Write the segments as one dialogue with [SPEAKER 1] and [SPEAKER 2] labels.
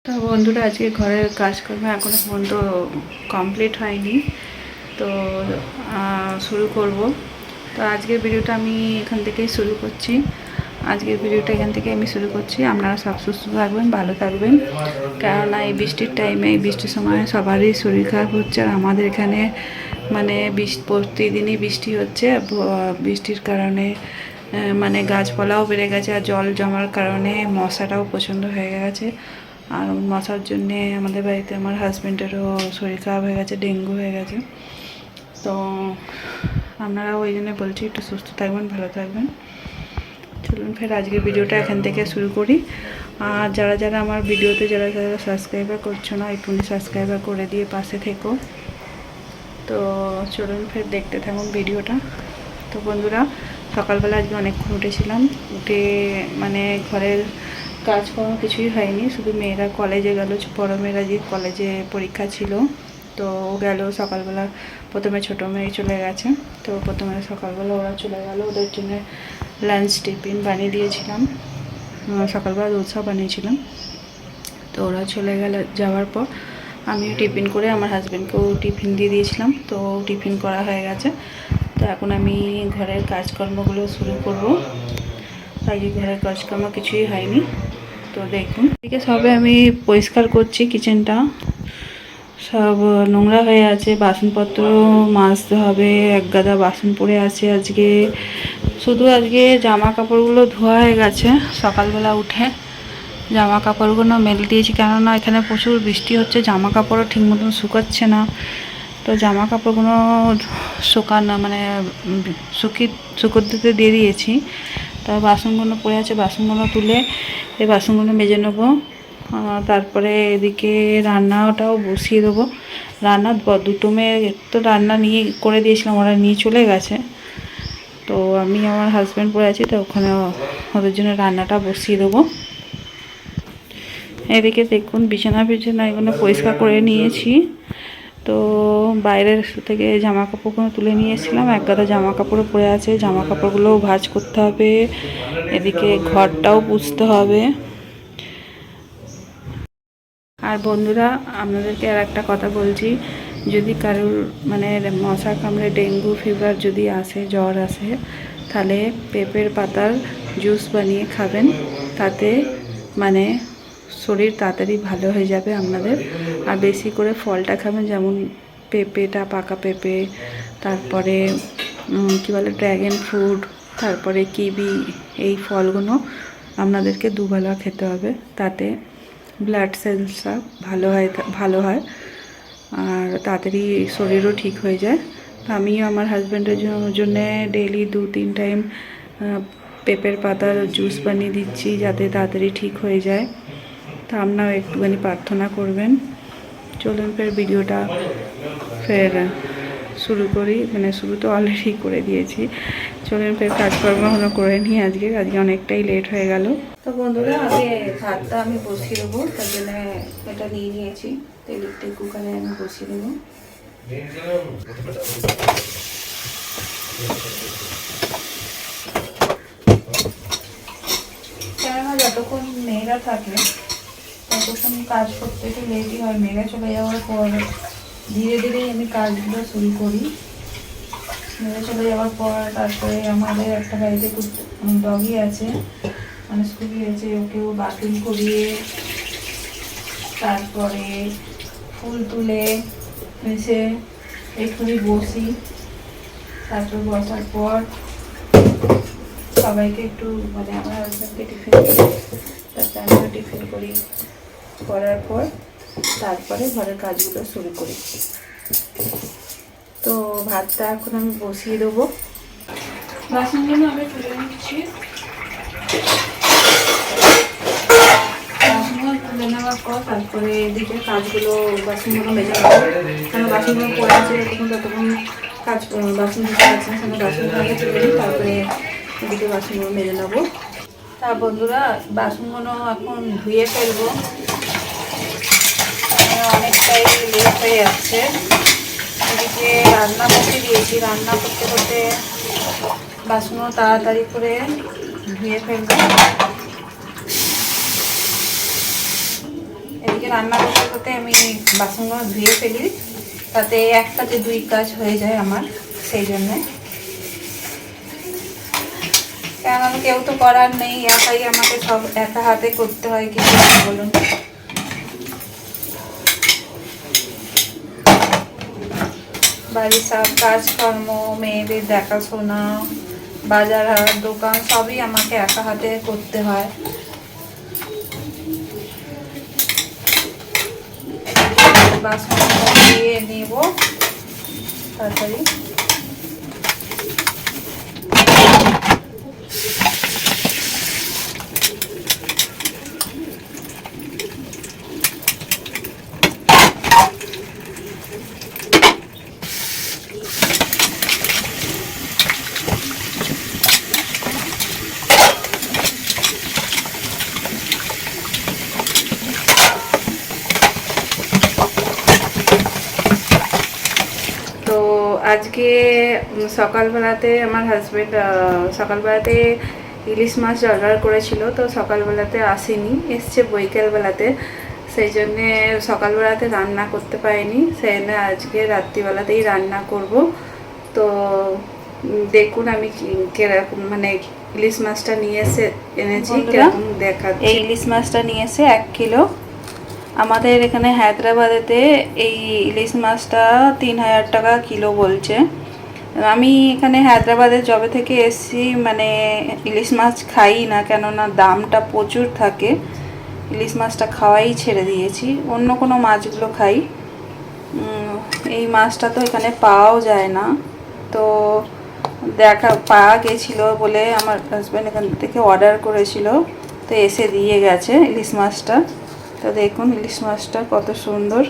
[SPEAKER 1] তো বন্ধুরা আজকে ঘরের কাজকর্ম এখনো পর্যন্ত কমপ্লিট হয়নি, তো শুরু করব। তো আজকের ভিডিওটা আমি এখান থেকেই শুরু করছি। আপনারা সব সুস্থ থাকবেন, ভালো থাকবেন, কেননা এই বৃষ্টির টাইমে, এই বৃষ্টির সময় সবারই শরীর খারাপ হচ্ছে। আর আমাদের এখানে মানে প্রতিদিনই বৃষ্টি হচ্ছে। বৃষ্টির কারণে মানে গাছপালাও বেড়ে গেছে, আর জল জমার কারণে মশাটাও প্রচণ্ড হয়ে গেছে। আর মশার জন্যে আমাদের বাড়িতে আমার হাজব্যান্ডেরও শরীর খারাপ হয়ে গেছে, ডেঙ্গু হয়ে গেছে। তো আপনারা ওই জন্য বলছি একটু সুস্থ থাকবেন, ভালো থাকবেন। চলুন ফের আজকের ভিডিওটা এখান থেকে শুরু করি। আর যারা আমার ভিডিওতে যারা সাবস্ক্রাইবার করছো না, একটু সাবস্ক্রাইবার করে দিয়ে পাশে থেকো। তো চলুন ফের দেখতে থাকুন ভিডিওটা। তো বন্ধুরা, সকালবেলা আজকে অনেকক্ষণ উঠেছিলাম, উঠে মানে ঘরের কাজকর্ম কিছুই হয়নি, শুধু মেয়েরা কলেজে গেল। বড় মেয়েরা যে কলেজে পরীক্ষা ছিল, তো গেল সকালবেলা। প্রথমে ছোটো মেয়ে চলে গেছে, তো প্রথমে সকালবেলা ওরা চলে গেল। ওদের জন্য লাঞ্চ টিফিন বানিয়ে দিয়েছিলাম, সকালবেলা দোসা বানিয়েছিলাম। তো ওরা চলে যাওয়ার পর আমিও টিফিন করে আমার হাজব্যান্ডকেও টিফিন দিয়ে দিয়েছিলাম। তো টিফিন করা হয়ে গেছে। তো এখন আমি ঘরের কাজকর্মগুলো শুরু করব। আজকে ঘরের কাজকর্ম কিছুই হয়নি, তো দেখুন। এদিকে সবে আমি পরিষ্কার করছি কিচেনটা, সব নোংরা হয়ে আছে, বাসনপত্র মাজতে হবে, এক গাদা বাসন পড়ে আছে। আজকে জামা কাপড়গুলো ধোয়া হয়ে গেছে। সকালবেলা উঠে জামা কাপড়গুলো মেলে দিয়েছি, কেননা এখানে প্রচুর বৃষ্টি হচ্ছে, জামা কাপড়ও ঠিক মতন শুকাচ্ছে না। তো জামা কাপড়গুলো শুকানো মানে শুকোতে দিয়ে দিয়েছি। তো বাসনগুলো পড়ে আছে, বাসনগুলো তুলে এই বাসনগুলো মেজে নেবো। তারপরে এদিকে রান্নাটাও বসিয়ে দেবো। দুটো মেয়ে তো রান্না নিয়ে করে দিয়েছিলাম, ওরা নিয়ে চলে গেছে। তো আমি আমার হাজব্যান্ড পড়ে আছি, তো ওখানে ওদের জন্য রান্নাটা বসিয়ে দেবো। এদিকে দেখুন বিছানা এগুলো পরিষ্কার করে নিয়েছি। তো বাইরের থেকে জামা কাপড়গুলো তুলে নিয়ে এসেছিলাম, এক গাদা জামা কাপড়ও পরে আছে, জামা কাপড়গুলোও ভাঁজ করতে হবে। এদিকে ঘরটাও পুছতে হবে। আর বন্ধুরা, আপনাদেরকে আর একটা কথা বলছি, যদি কারোর মানে মশা কামড়ে ডেঙ্গু ফিভার যদি আসে, জ্বর আসে, তাহলে পেঁপের পাতার জুস বানিয়ে খাবেন। তাতে মানে শরীর তাড়াতাড়ি ভালো হয়ে যাবে আপনাদের। আর বেশি করে ফলটা খাবেন, যেমন পেঁপেটা, পাকা পেঁপে, তারপরে কী বলে ড্র্যাগন ফ্রুট, তারপরে কিবি, এই ফলগুলো আপনাদেরকে দুবেলা খেতে হবে। তাতে ব্লাড সেলসটা ভালো হয় আর তাড়াতাড়ি শরীরও ঠিক হয়ে যায়। তো আমিও আমার হাজব্যান্ডের জন্যে ডেইলি 2-3 টাইম পেঁপের পাতার জুস বানিয়ে দিচ্ছি, যাতে তাড়াতাড়ি ঠিক হয়ে যায়। তা আপনারাও একটুখানি প্রার্থনা করবেন। চলুন ফের ভিডিওটা ফের শুরু করি, মানে শুরু তো অলরেডি করে দিয়েছি। চলুন ফের কাজকর্ম করে নিই। আজকে অনেকটাই লেট হয়ে গেল। তো বন্ধুরা, আগে ভাতটা আমি বসিয়ে দেবো, তার জন্য এটা নিয়ে নিয়েছি। ইলেকট্রিক কুকারে আমি বসিয়ে দেবো। কেননা যতক্ষণ মেয়েরা থাকে ততক্ষণ কাজ করতে একটু লেটই হয়। মেয়েরা চলে যাওয়ার পর ধীরে ধীরেই আমি কাজগুলো শুরু করি। মেয়েরা চলে যাওয়ার পর তারপরে আমাদের একটা বাড়িতে ডগি আছে, মানে স্কুলে আছে, ওকেও বাথরুম করিয়ে, তারপরে ফুল তুলে এসে একটুখানি বসি। তারপর বসার পর সবাইকে একটু মানে আমার হাজব্যান্ডকে টিফিন করি, তারপরে আমিও টিফিন করি। করার পর তারপরে ঘরের কাজগুলো শুরু করি। তো ভাতটা এখন আমি বসিয়ে দেবো। বাসনগুলো আমি তুলে নিচ্ছি। বাসনগুলো তুলে নেওয়ার পর তারপরে এদিকে কাজগুলো বাসনগুলো মেজে নেবো, কারণ বাসনগুলো পড়ে আছে। যতক্ষণ বাসন ধুতে পারছি না, বাসনগুলো আগে তুলে নিই, তারপরে এদিকে বাসনগুলো মেজে নেবো। তা বন্ধুরা, বাসনগুলো এখন ধুয়ে ফেলবো, অনেকটাই লেট হয়ে যাচ্ছে। এদিকে রান্না করতে দিয়েছি, রান্না করতে করতে বাসনগুলো তাড়াতাড়ি করে ধুয়ে ফেলবো। এদিকে রান্না করতে করতে আমি বাসনগুলো ধুয়ে ফেলি, তাতে একটাতে দুই কাজ হয়ে যায় আমার। সেই জন্যে, কারণ কেউ তো করার নেই, একাই আমাকে সব একা হাতে করতে হয়, কি বলুন। বাড়ির সব কাজকর্ম, মেয়েদের দেখাশোনা, বাজার হাট, দোকান সবই আমাকে একা হাতে করতে হয়। বাসন দিয়ে নেব তাড়াতাড়ি। আজকে সকালবেলাতে আমার হাজব্যান্ড সকালবেলাতে ইলিশ মাছ অর্ডার করেছিল, তো সকালবেলাতে আসেনি, এসছে বৈকালবেলাতে। সেই জন্যে সকালবেলাতে রান্না করতে পারিনি, সেই জন্য আজকে রাত্রিবেলাতেই রান্না করব। তো দেখুন আমি কিরকম মানে ইলিশ মাছটা নিয়ে এনেছি, কিরকম দেখা। এই ইলিশ মাছটা নিয়ে এসে 1 কিলো। আমাদের এখানে হায়দ্রাবাদেতে এই ইলিশ মাছটা 3000 টাকা কিলো বলছে। আমি এখানে হায়দ্রাবাদে যবে থেকে এসেছি মানে ইলিশ মাছ খাই না, কেননা দামটা প্রচুর থাকে। ইলিশ মাছটা খাওয়াই ছেড়ে দিয়েছি, অন্য কোনো মাছগুলো খাই। এই মাছটা তো এখানে পাওয়াও যায় না, তো পাওয়া গেছিলো বলে আমার হাজব্যান্ড এখান থেকে অর্ডার করেছিল, তো এসে দিয়ে গেছে ইলিশ মাছটা। তো দেখুন ইলিশ মাছটা কত সুন্দর,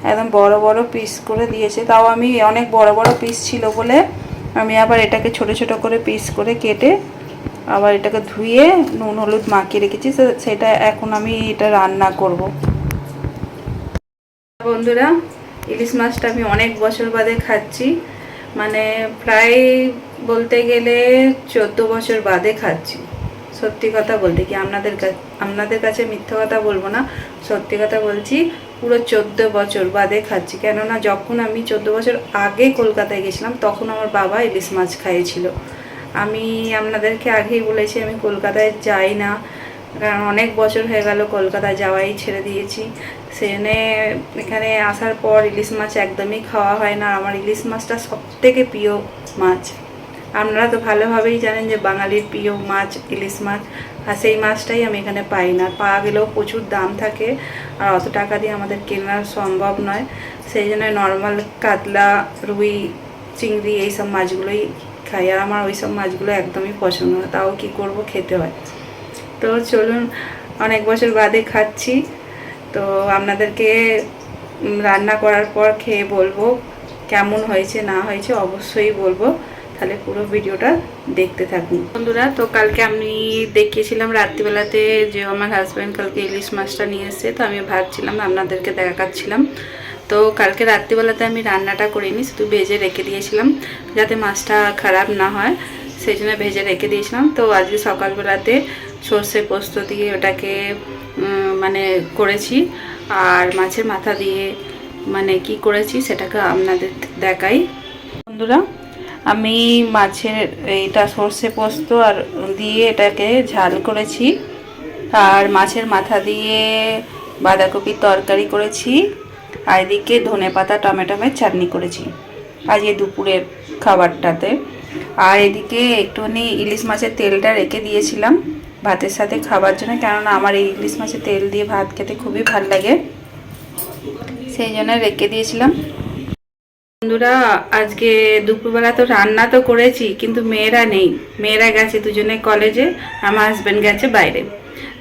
[SPEAKER 1] একদম বড় বড় পিস করে দিয়েছে। তাও আমি অনেক বড় বড় পিস ছিল বলে আমি আবার এটাকে ছোট ছোট করে পিস করে কেটে আবার এটাকে ধুয়ে নুন হলুদ মাখিয়ে রেখেছি। সেটা এখন আমি এটা রান্না করব। বন্ধুরা, ইলিশ মাছটা আমি অনেক বছর বাদে খাচ্ছি, মানে প্রায় বলতে গেলে 14 বছর বাদে খাচ্ছি। সত্যি কথা বলতে কি, আপনাদের কাছে মিথ্যা কথা বলবো না, সত্যি কথা বলছি, পুরো 14 বছর বাদে খাচ্ছি। কেননা যখন আমি 14 বছর আগে কলকাতায় গেছিলাম তখন আমার বাবা ইলিশ মাছ খাইয়েছিল। আমি আপনাদেরকে আগেই বলেছি আমি কলকাতায় যাই না, কারণ অনেক বছর হয়ে গেল কলকাতায় যাওয়াই ছেড়ে দিয়েছি। সেজন্যে এখানে আসার পর ইলিশ মাছ একদমই খাওয়া হয় না। আমার ইলিশ মাছটা সবথেকে প্রিয় মাছ। আপনারা তো ভালোভাবেই জানেন যে বাঙালির প্রিয় মাছ ইলিশ মাছ, আর সেই মাছটাই আমি এখানে পাই না। পাওয়া গেলেও প্রচুর দাম থাকে, আর অত টাকা দিয়ে আমাদের কেনা সম্ভব নয়। সেই জন্য নর্মাল কাতলা, রুই, চিংড়ি এইসব মাছগুলোই খাই, আর আমার ওই সব মাছগুলো একদমই পছন্দ না, তাও কি করব, খেতে হয়। তো চলুন, অনেক বছর বাদে খাচ্ছি, তো আপনাদেরকে রান্না করার পর খেয়ে বলবো কেমন হয়েছে না হয়েছে, অবশ্যই বলবো। তাহলে পুরো ভিডিওটা দেখতে থাকুন বন্ধুরা। তো কালকে আমি দেখিয়েছিলাম রাত্রিবেলাতে যে আমার হাজব্যান্ড কালকে ইলিশ মাছটা নিয়ে এসেছে, তো আমি ভাবছিলাম আপনাদেরকে দেখাচ্ছিলাম। তো কালকে রাত্রিবেলাতে আমি রান্নাটা করিনি, শুধু ভেজে রেখে দিয়েছিলাম যাতে মাছটা খারাপ না হয়, সেই জন্য ভেজে রেখে দিয়েছিলাম। তো আজকে সকালবেলাতে সর্ষে পোস্ত দিয়ে ওটাকে মানে করেছি, আর মাছের মাথা দিয়ে মানে কি করেছি সেটাকে আপনাদের দেখাই বন্ধুরা। আমি মাছের এইটা সর্ষে পোস্ত আর দিয়ে এটাকে ঝাল করেছি, আর মাছের মাথা দিয়ে বাঁধাকপির তরকারি করেছি, আর এদিকে ধনেপাতা টমেটোমের চাটনি করেছি আজকে দুপুরের খাবারটাতে। আর এদিকে একটুখানি ইলিশ মাছের তেলটা রেখে দিয়েছিলাম ভাতের সাথে খাবার জন্য, কেননা আমার এই ইলিশ মাছের তেল দিয়ে ভাত খেতে খুবই ভালো লাগে, সেই জন্য রেখে দিয়েছিলাম। বন্ধুরা, আজকে দুপুরবেলা তো রান্না তো করেছি, কিন্তু মেয়েরা নেই, মেয়েরা গেছে দুজনে কলেজে, আমার হাজব্যান্ড গেছে বাইরে।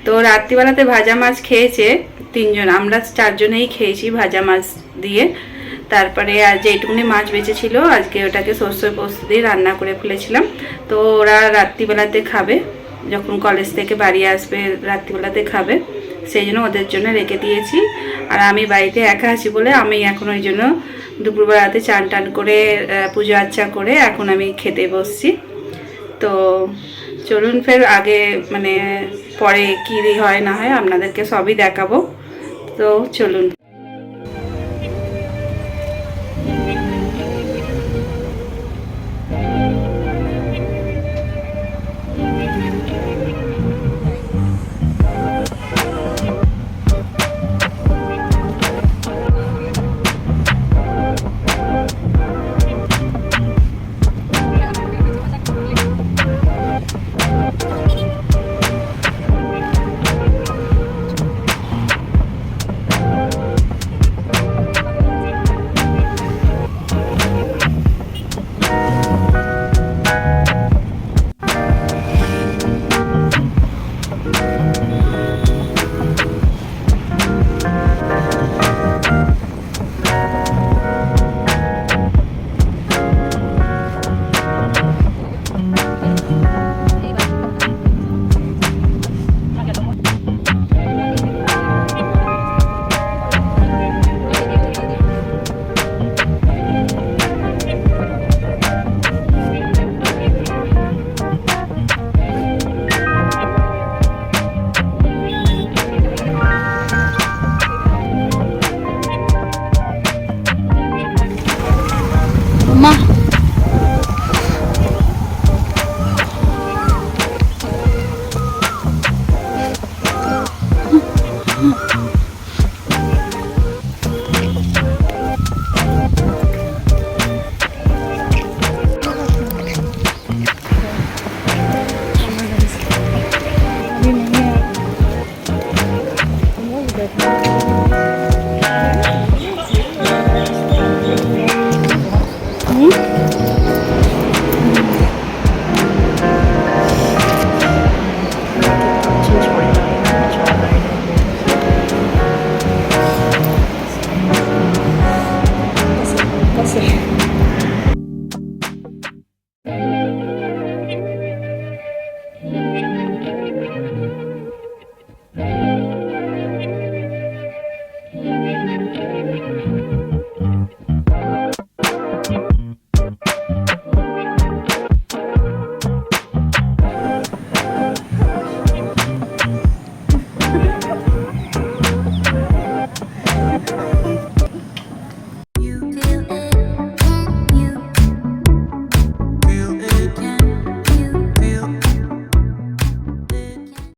[SPEAKER 1] তো রাত্রিবেলাতে ভাজা মাছ খেয়েছে 3 জন, আমরা 4 জনেই খেয়েছি ভাজা মাছ দিয়ে। তারপরে আর যেটুকুনি মাছ বেঁচেছিল আজকে ওটাকে সর্ষে পোস্ত দিয়ে রান্না করে ফেলেছিলাম। তো ওরা রাত্রিবেলাতে খাবে, যখন কলেজ থেকে বাড়ি আসবে রাত্রিবেলাতে খাবে, সেই জন্য ওদের জন্য রেখে দিয়েছি। আর আমি বাড়িতে একা আছি বলে আমি এখন ওই জন্য দুপুরবেলাতে চান টান করে পুজো আর্চা করে এখন আমি খেতে বসছি। তো চলুন ফের আগে মানে পরে কী হয় না হয় আপনাদেরকে সবই দেখাবো। তো চলুন। মা Pase.